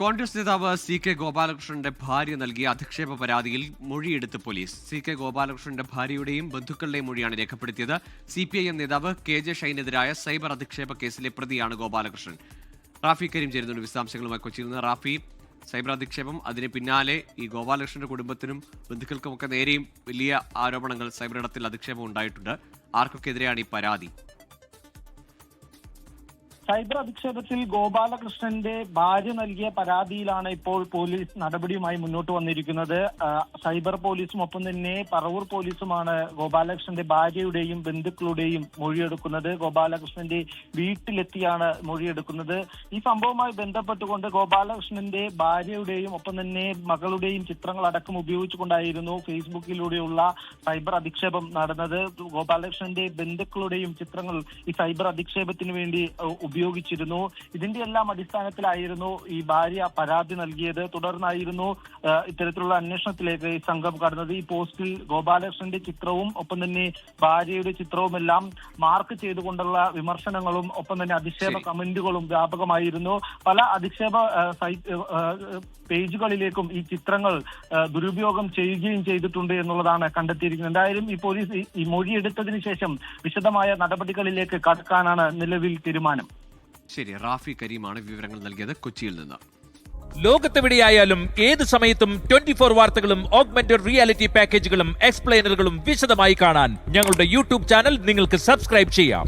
കോൺഗ്രസ് നേതാവ് CK ഗോപാലകൃഷ്ണന്റെ ഭാര്യ നൽകിയ അധിക്ഷേപ പരാതിയിൽ മൊഴിയെടുത്ത് പോലീസ്. CK ഗോപാലകൃഷ്ണന്റെ ഭാര്യയുടെയും ബന്ധുക്കളുടെയും മൊഴിയാണ് രേഖപ്പെടുത്തിയത്. CPIM നേതാവ് KJ ഷൈനെതിരായ സൈബർ അധിക്ഷേപ കേസിലെ പ്രതിയാണ് ഗോപാലകൃഷ്ണൻ. റാഫി കരീം ചേരുന്നുണ്ട് വിശദാംശങ്ങളുമായി കൊച്ചിയിൽ നിന്ന്. റാഫി, സൈബർ അധിക്ഷേപം, അതിന് പിന്നാലെ ഈ ഗോപാലകൃഷ്ണന്റെ കുടുംബത്തിനും ബന്ധുക്കൾക്കുമൊക്കെ നേരെയും വലിയ ആരോപണങ്ങൾ, സൈബർ ഇടത്തിൽ അധിക്ഷേപം ഉണ്ടായിട്ടുണ്ട്. ആർക്കൊക്കെതിരെയാണ് ഈ പരാതി? സൈബർ അധിക്ഷേപത്തിൽ ഗോപാലകൃഷ്ണന്റെ ഭാര്യ നൽകിയ പരാതിയിലാണ് ഇപ്പോൾ പോലീസ് നടപടിയുമായി മുന്നോട്ട് വന്നിരിക്കുന്നത്. സൈബർ പോലീസും ഒപ്പം തന്നെ പറവൂർ പോലീസുമാണ് ഗോപാലകൃഷ്ണന്റെ ഭാര്യയുടെയും ബന്ധുക്കളുടെയും മൊഴിയെടുക്കുന്നത്. ഗോപാലകൃഷ്ണന്റെ വീട്ടിലെത്തിയാണ് മൊഴിയെടുക്കുന്നത്. ഈ സംഭവവുമായി ബന്ധപ്പെട്ടുകൊണ്ട് ഗോപാലകൃഷ്ണന്റെ ഭാര്യയുടെയും ഒപ്പം തന്നെ മകളുടെയും ചിത്രങ്ങളടക്കം ഉപയോഗിച്ചുകൊണ്ടായിരുന്നു ഫേസ്ബുക്കിലൂടെയുള്ള സൈബർ അധിക്ഷേപം നടന്നത്. ഗോപാലകൃഷ്ണന്റെ ബന്ധുക്കളുടെയും ചിത്രങ്ങൾ ഈ സൈബർ അധിക്ഷേപത്തിന് വേണ്ടി ഉപയോഗിച്ചിരുന്നു. ഇതിന്റെ എല്ലാം അടിസ്ഥാനത്തിലായിരുന്നു ഈ ഭാര്യ പരാതി നൽകിയത്. തുടർന്നായിരുന്നു ഇത്തരത്തിലുള്ള അന്വേഷണത്തിലേക്ക് ഈ സംഘം കടന്നത്. ഈ പോസ്റ്റിൽ ഗോപാലകൃഷ്ണന്റെ ചിത്രവും ഒപ്പം തന്നെ ഭാര്യയുടെ ചിത്രവുമെല്ലാം മാർക്ക് ചെയ്തുകൊണ്ടുള്ള വിമർശനങ്ങളും ഒപ്പം തന്നെ അധിക്ഷേപ കമന്റുകളും വ്യാപകമായിരുന്നു. പല അധിക്ഷേപ പേജുകളിലേക്കും ഈ ചിത്രങ്ങൾ ദുരുപയോഗം ചെയ്യുകയും ചെയ്തിട്ടുണ്ട് എന്നുള്ളതാണ് കണ്ടെത്തിയിരിക്കുന്നത്. എന്തായാലും ഈ പോലീസ് ഈ മൊഴിയെടുത്തതിന് ശേഷം വിശദമായ നടപടികളിലേക്ക് കടക്കാനാണ് നിലവിൽ തീരുമാനം. ശരി, റാഫി കരീമാണ് വിവരങ്ങൾ നൽകിയത് കൊച്ചിയിൽ നിന്ന്. ലോകത്തെവിടെയായാലും ഏത് സമയത്തും 24 വാർത്തകളും ഓഗ്മെന്റഡ് റിയാലിറ്റി പാക്കേജുകളും എക്സ്പ്ലെയിനറുകളും വിശദമായി കാണാൻ ഞങ്ങളുടെ യൂട്യൂബ് ചാനൽ നിങ്ങൾക്ക് സബ്സ്ക്രൈബ് ചെയ്യാം.